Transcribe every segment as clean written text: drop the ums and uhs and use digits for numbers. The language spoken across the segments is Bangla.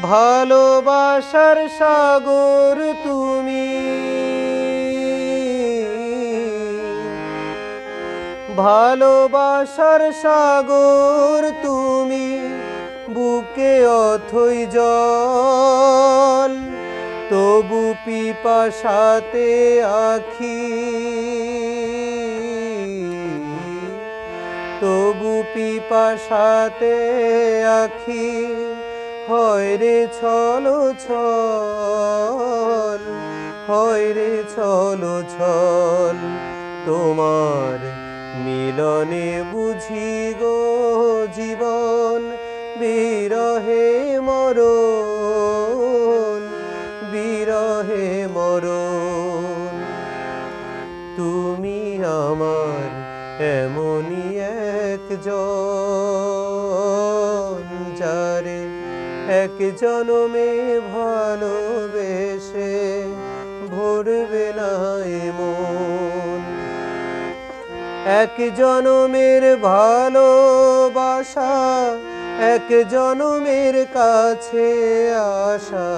ভালোবাসার সাগর তুমি, ভালোবাসার সাগর তুমি, বুকে অথই জল, তবু পিপাসাতে আখি, তবু পিপাসাতে আখি, হয় রে ছলো ছল, হয় রে ছলো ছল, তোমার মিলনে বুঝি গো জীবন, বিরহে মরণ, বিরহে মরণ। তুমি আমার এমনই একজন, যারে এক জনমে ভালোবেসে ভরবে না এ মন। এক জনমের ভালোবাসা, এক জনমের কাছে আসা,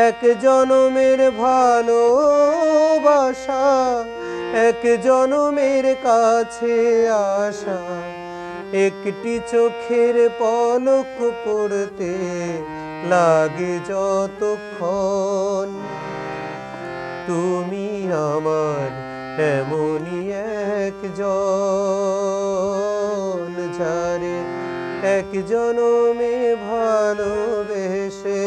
এক জনমের ভালোবাসা, এক জনমের কাছে আসা, একটি চোখের পলক পড়তে লাগে যতক্ষণ। তুমি আমার এমনই একজন, যারে এক জনমে ভালোবেসে